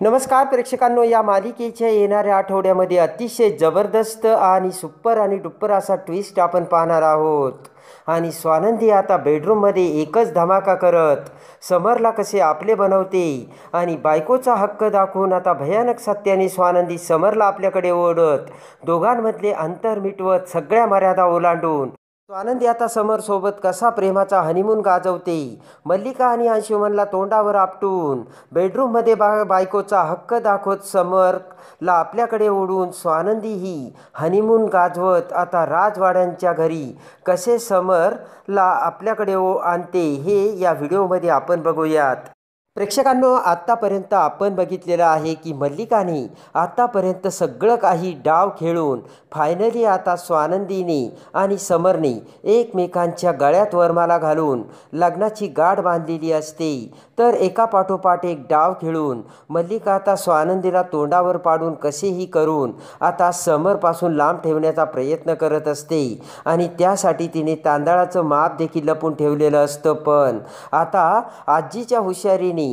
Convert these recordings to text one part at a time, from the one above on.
नमस्कार प्रेक्षकांनो, या मालिकेच्या येणाऱ्या आठवड्यामध्ये अतिशय जबरदस्त आणि सुपर आणि डुप्पर असा ट्विस्ट आपण पाहणार आहोत। आणि स्वानंदी आता बेडरूममध्ये एकच धमाका करत समरला कसे आपले बनवते आणि बायकोचा हक्क दाखवून आता भयानक सत्याने स्वानंदी समरला आपल्याकडे ओढत दोघांमधले अंतर मिटवत सगळ्या मर्यादा ओलांडून स्वानंदी आता समरसोबत कसा प्रेमाचा हनीमून गाजवते। मल्लिका आणि अंशुमनला तोंडावर आपटून बेडरूममध्ये बायकोचा हक्क दाखवत समरला आपल्याकडे ओढून स्वानंदी ही हनीमून गाजवत आता राजवाड्यांच्या घरी कसे समरला आपल्याकडे आणते हे या व्हिडिओमध्ये आपण बघूयात। प्रेक्षकांनो, आत्तापर्यंत आपण बघितलेलं आहे की मल्लिकाने आत्तापर्यंत सगळं काही डाव खेळून फायनली आता स्वानंदीने आणि समरने एकमेकांच्या गळ्यात वरमाला घालून लग्नाची गाठ बांधलेली असते। तर एका पाठोपाठ एक डाव खेळून मल्लिका आता स्वानंदीला तोंडावर पाडून कसेही करून आता समरपासून लांब ठेवण्याचा प्रयत्न करत असते आणि त्यासाठी तिने तांदळाचं माप देखील लपून ठेवलेलं असतं। पण आता आजीच्या हुशारीने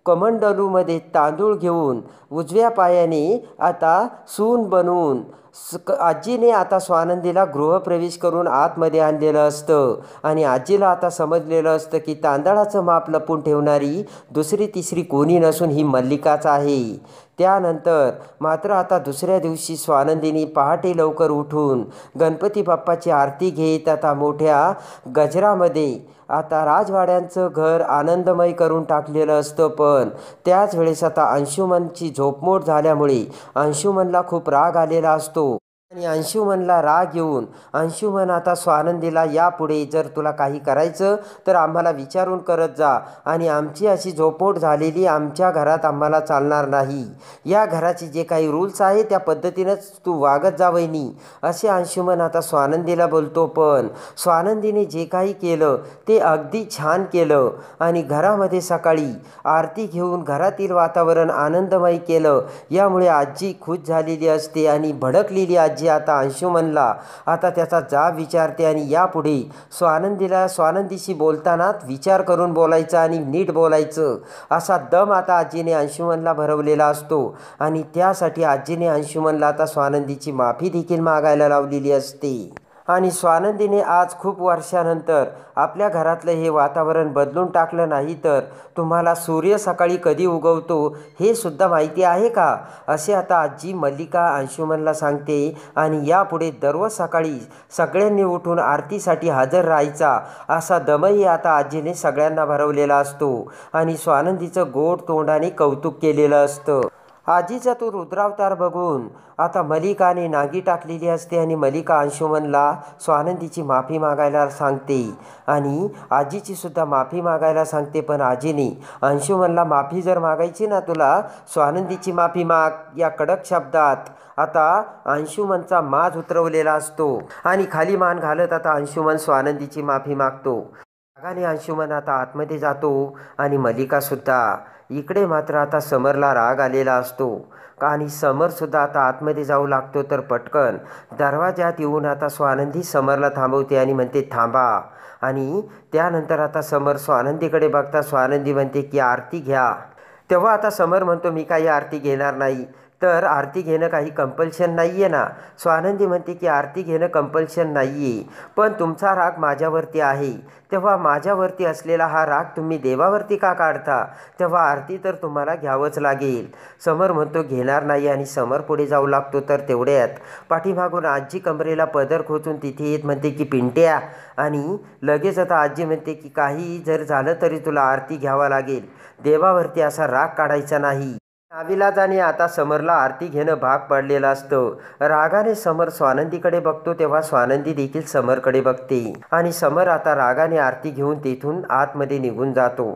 कमंडलूमध्ये तांदूळ घेऊन उजव्या पायाने आता सून बनवून आजीने आता स्वानंदीला गृहप्रवेश करून आतमध्ये आणलेलं असतं आणि आजीला आता समजलेलं असतं की तांदळाचं माप लपून ठेवणारी दुसरी तिसरी कोणी नसून ही मल्लिकाच आहे। त्यानंतर मात्र आता दुसऱ्या दिवशी स्वानंदीने पहाटे लवकर उठून गणपती बाप्पाची आरती घेत आता मोठ्या गजरामध्ये आता राजवाड्यांचं घर आनंदमय करून टाकलेलं असतं। पण त्याच वेळेस आता अंशुमनची झोपमोड झाल्यामुळे अंशुमनला खूप राग आलेला असतो आणि अंशुमनला राग येऊन अंशुमन आता स्वानंदीला यापुढे जर तुला काही करायचं तर आम्हाला विचारून करत जा आणि आमची अशी झोपमोड झालेली आमच्या घरात आम्हाला चालणार नाही। या घराची जे काही रूल्स आहे त्या पद्धतीनंच तू वागत जा वहिनी, असे अंशुमन आता स्वानंदीला बोलतो। पण स्वानंदीने जे काही केलं ते अगदी छान केलं आणि घरामध्ये सकाळी आरती घेऊन घरातील वातावरण आनंदमय केलं। यामुळे आजी खुश झालेली असते आणि भडकलेली आजी आता अंशुमनला आता त्याचा जाब विचारते आणि यापुढे स्वानंदीशी बोलताना विचार करून बोलायचं आणि नीट बोलायचं असा दम आता आजीने अंशुमनला भरवलेला असतो आणि त्यासाठी आजीने अंशुमनला आता स्वानंदीची माफी देखील मागायला लावलेली असते। आणि स्वानंदीने आज खूप वर्षानंतर आपल्या घरातलं हे वातावरण बदलून टाकलं। नाही तर तुम्हाला सूर्य सकाळी कधी उगवतो हे सुद्धा माहिती आहे का, असे आता आजी मल्लिका अंशुमनला सांगते आणि यापुढे दररोज सकाळी सगळ्यांनी उठून आरतीसाठी हजर राहायचा असा दमही आता आजीने सगळ्यांना भरवलेला असतो आणि स्वानंदीचं गोड तोंडाने कौतुक केलेलं असतं। आजीचा तो रुद्रावतार बघून आता मल्लिकाने नागी टाकलेली असते आणि मल्लिका अंशुमनला स्वानंदीची माफी मागायला सांगते आणि आजीची सुद्धा माफी मागायला सांगते। पण आजीने अंशुमनला माफी जर मागायची ना, तुला स्वानंदीची माफी माग या कडक शब्दात आता अंशुमनचा माज उतरवलेला असतो आणि खाली मान घालत आता अंशुमन स्वानंदीची माफी मागतो। रागाने अंशुमन आता आतमध्ये जातो आणि मल्लिका सुद्धा। इकडे मात्र आता समरला राग आलेला असतो आणि समरसुद्धा आता आतमध्ये जाऊ लागतो। तर पटकन दरवाजात येऊन आता स्वानंदी समरला थांबवते आणि म्हणते थांबा। आणि त्यानंतर आता समर स्वानंदीकडे बघता स्वानंदी म्हणते की आरती घ्या। तेव्हा आता समर म्हणतो मी काही आरती घेणार नाही। तर आरती घेणं काही कंपल्शन नाही आहे ना। स्वानंदी म्हणते की आरती घेणं कंपल्शन नाही आहे, पण तुमचा राग माझ्यावरती आहे, तेव्हा माझ्यावरती असलेला हा राग तुम्ही देवावरती का काढता, तेव्हा आरती तर तुम्हाला घ्यावंच लागेल। समर म्हणतो घेणार नाही आणि समर पुढे जाऊ लागतो। तर तेवढ्यात पाठीमागून आजी कमरेला पदर खोचून तिथे येत म्हणते की पिंट्या, आणि लगेच आता आजी म्हणते की काही जर झालं तरी तुला आरती घ्यावा लागेल, देवावरती असा राग काढायचा नाही। नाविलाजाने आता समरला आरती घेणं भाग पडलेलं असतं। रागाने समर स्वानंदीकडे बघतो तेव्हा स्वानंदी देखील समरकडे बघते आणि समर आता रागाने आरती घेऊन तेथून आतमध्ये निघून जातो।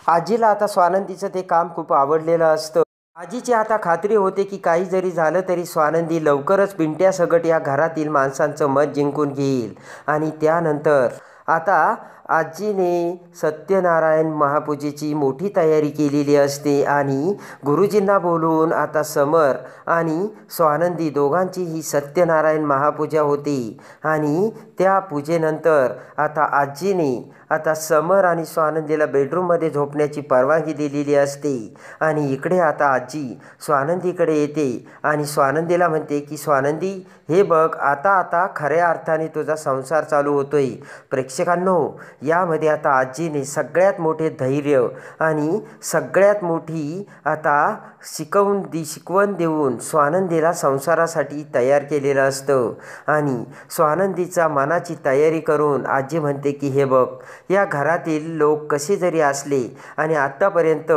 आजीला आता स्वानंदीचं ते काम खूप आवडलेलं असतं। आजीची आता खात्री होते की काही जरी झालं तरी स्वानंदी लवकरच पिंट्या सगट या घरातील माणसांचं मत जिंकून घेईल आणि त्यानंतर आता आजीने सत्यनारायण महापूजेची मोठी तयारी केलेली असते आणि गुरुजींना बोलून आता समर आणि स्वानंदी दोघांचीही सत्यनारायण महापूजा होती आणि त्या पूजेनंतर आता आजीने आता समर आणि स्वानंदीला बेडरूममध्ये झोपण्याची परवानगी दिलेली असते आणि इकडे आता आजी स्वानंदीकडे येते आणि स्वानंदीला म्हणते की स्वानंदी हे बघ आता खऱ्या अर्थाने तुझा संसार चालू होतोय. प्रेक्षकांनो, यामध्ये आता आजीने सगळ्यात मोठे धैर्य आणि सगळ्यात मोठी आता शिकवण देऊन स्वानंदीला संसारासाठी तयार केलेलं असतं आणि स्वानंदीचा मनाची तयारी करून आजी म्हणते की हे बघ, या घरातील लोक कसे जरी असले आणि आत्तापर्यंत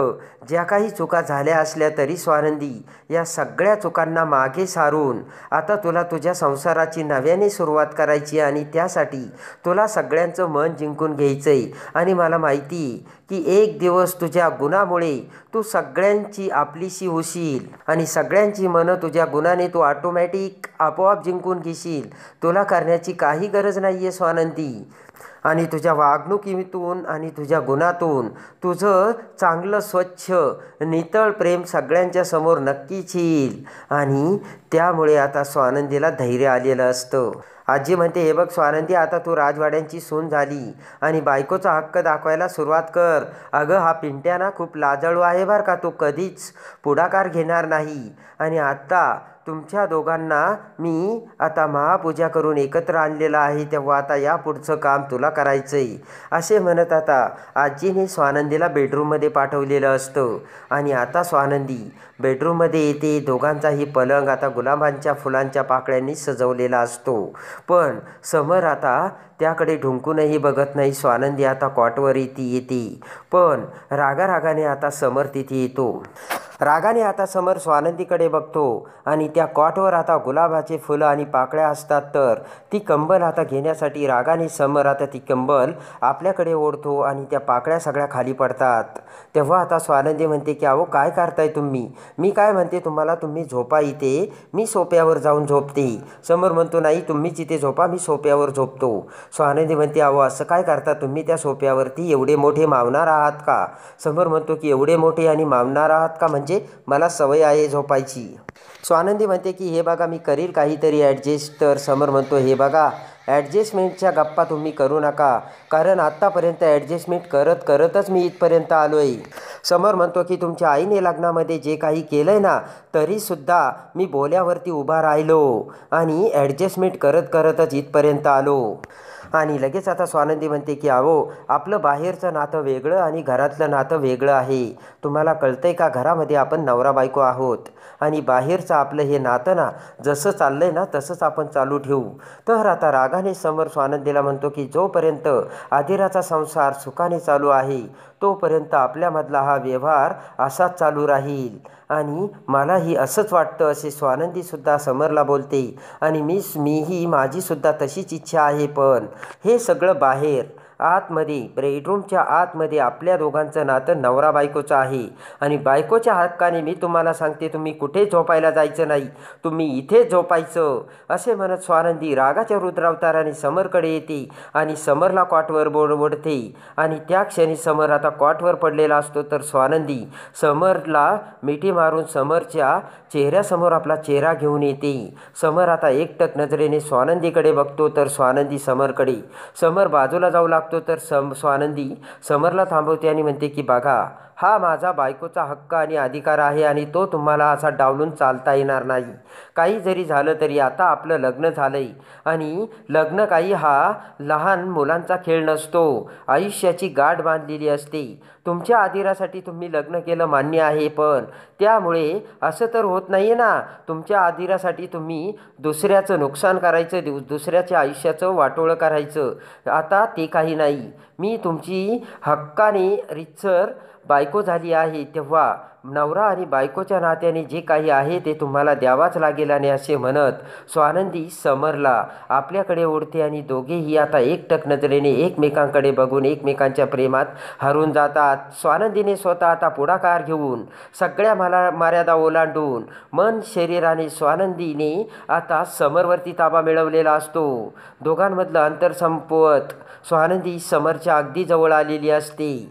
ज्या काही चुका झाल्या असल्या तरी स्वानंदी या सगळ्या चुकांना मागे सारून आता तुला तुझ्या संसाराची नव्याने सुरुवात करायची आणि त्यासाठी तुला सगळ्यांचं मन जिंकून घ्यायचं आहे. आणि मला माहिती की एक दिवस तुझ्या गुणामुळे तू सगळ्यांची आपलीशी होशील आणि सगळ्यांची मनं तुझ्या गुणाने तू ऑटोमॅटिक आपोआप जिंकून घेशील. तुला करण्याची काही गरज नाही आहे स्वानंदी. आणि तुझ्या वागणुकीतून आणि तुझ्या गुणातून तुझं चांगलं स्वच्छ नितळ प्रेम सगळ्यांच्या समोर नक्कीच येईल. आणि त्यामुळे आता स्वानंदीला धैर्य आलेलं असतं. आजी म्हणते हे बघ स्वानंदी, आता तू राजवाड्यांची सून झाली आणि बायकोचा हक्क दाखवायला सुरुवात कर. अगं हा पिंट्या ना खूप लाजाळू आहे बरं का, तो कधीच पुढाकार घेणार नाही. आणि आता तुमच्या दोघांना मी आता महापूजा करून एकत्र आणलेलं आहे, तेव्हा आता या पुढचं काम तुला करायचं आहे असे म्हणत आता आजीने स्वानंदीला बेडरूममध्ये पाठवलेलं असतं. आणि आता स्वानंदी बेडरूममध्ये येते. दोघांचाही पलंग आता गुलाबांच्या फुलांच्या पाकळ्यांनी सजवलेला असतो. पण समर आता त्याकडे ढुंकूनही बघत नाही. स्वानंदी आता कॉटवर येते पण रागाने आता समर तिथे येतो. रागाने आता समर स्वानंदीकडे बघतो आणि त्या कॉटवर आता गुलाबाचे फुलं आणि पाकळ्या असतात. तर ती कंबल आता घेण्यासाठी रागाने समर आता ती कंबल आपल्याकडे ओढतो आणि त्या पाकळ्या सगळ्या खाली पडतात. तेव्हा आता स्वानंदी म्हणते की अहो काय करताय तुम्ही, मी काय म्हणते तुम्हाला, तुम्ही झोपा इथे, मी सोप्यावर जाऊन झोपते. समर म्हणतो नाही तुम्हीच इथे झोपा, मी सोप्यावर झोपतो. स्वानंदी म्हणते अहो असं काय करता तुम्ही त्या सोप्यावरती, एवढे मोठे मावणार आहात का? समर म्हणतो की एवढे मोठे आणि मावणार आहात का, म्हणजे मला सवय आहे झोपायची. स्वानंदी म्हणते की हे बघा मी करील काहीतरी ॲडजस्ट. तर समर म्हणतो हे बघा ॲडजस्टमेंटच्या गप्पा तुम्ही करू नका, कारण आत्तापर्यंत ॲडजस्टमेंट करतच मी इथपर्यंत आलो आहे. समर म्हणतो की तुमच्या आईने लग्नामध्ये जे काही केलं आहे ना, तरीसुद्धा मी बोल्यावरती उभा राहिलो आणि ॲडजस्टमेंट करतच इथपर्यंत आलो. आणि लगेच आता स्वानंदी म्हणते की अहो आपलं बाहेरचं नातं वेगळं आणि घरातलं नातं वेगळं आहे. तुम्हाला कळतंय का, घरामध्ये आपण नवरा बायको आहोत आणि बाहेरचं आपलं हे नातं ना जसं चाललंय ना तसंच आपण चालू ठेवू. तर आता रागाने समर स्वानंदीला म्हणतो की जोपर्यंत आदिराचा संसार सुखाने चालू आहे तोपर्यंत आपल्यामधला हा व्यवहार असाच चालू राहील आणि मलाही असंच वाटतं असे स्वानंदीसुद्धा समरला बोलते. आणि मीही माझीसुद्धा तशीच इच्छा आहे. पण हे सगळं बाहेर आतमध्ये बेडरूमच्या आतमध्ये आपल्या दोघांचं नातं नवरा बायकोचं आहे आणि बायकोच्या हक्काने मी तुम्हाला सांगते तुम्ही कुठे झोपायला जायचं नाही, तुम्ही इथेच झोपायचं असे म्हणत स्वानंदी रागाच्या रुद्रावताराने समरकडे येते आणि समरला कॉटवर ओढते. आणि त्या क्षणी समर आता कॉटवर पडलेला असतो. तर स्वानंदी समरला मिठी मारून समरच्या चेहऱ्यासमोर आपला चेहरा घेऊन येते. समर आता एकटक नजरेने स्वानंदीकडे बघतो. तर स्वानंदी समरकडे, समर बाजूला जाऊ लागतो. तर स्वानंदी समरला थांबवते आणि म्हणते की बघा हा माझा बायकोचा हक्क आणि अधिकार आहे आणि तो तुम्हाला असा डावलून चालता येणार नाही. काही जरी झालं तरी आता आपलं लग्न झालंय आणि लग्न काही हा लहान मुलांचा खेळ नसतो, आयुष्याची गाठ बांधलेली असते. तुमच्या आदिरासाठी तुम्ही लग्न केलं मान्य आहे, पण त्यामुळे असं तर होत नाही आहे ना, तुमच्या आदिरासाठी तुम्ही दुसऱ्याचं नुकसान करायचं, दुसऱ्याच्या आयुष्याचं वाटोळं करायचं. आता ते काही नाही, मी तुमची हक्काने रीतसर बायको झाली आहे तेव्हा नवरा आणि बायकोच्या नात्याने जे काही आहे ते तुम्हाला द्यावाच लागेल आणि असे म्हणत स्वानंदी समरला आपल्याकडे ओढते आणि दोघेही आता एकटक नजरेने एकमेकांकडे बघून एकमेकांच्या प्रेमात हरून जातात. स्वानंदीने स्वतः आता पुढाकार घेऊन सगळ्या मर्यादा ओलांडून मन शरीराने स्वानंदीने आता समरवरती ताबा मिळवलेला असतो. दोघांमधलं अंतर संपवत स्वानंदी समरच्या अगदी जवळ आलेली असते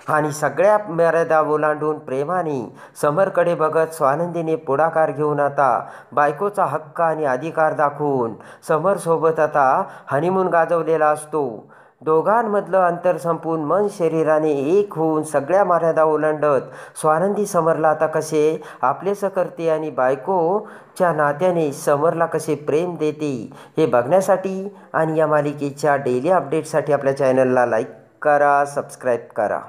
आणि सगळ्या मर्यादा ओलांडून प्रेमाने समरकडे बघत स्वानंदीने पुढाकार घेऊन आता बायकोचा हक्क आणि अधिकार दाखवून समरसोबत आता हनीमून गाजवलेला असतो. दोघांमधलं अंतर संपून मन शरीराने एक होऊन सगळ्या मर्यादा ओलांडत स्वानंदी समरला आता कसे आपलेसं करते आणि बायकोच्या नात्याने समरला कसे प्रेम देते हे बघण्यासाठी आणि या मालिकेच्या डेली अपडेटसाठी आपल्या चॅनलला लाईक करा, सबस्क्राईब करा.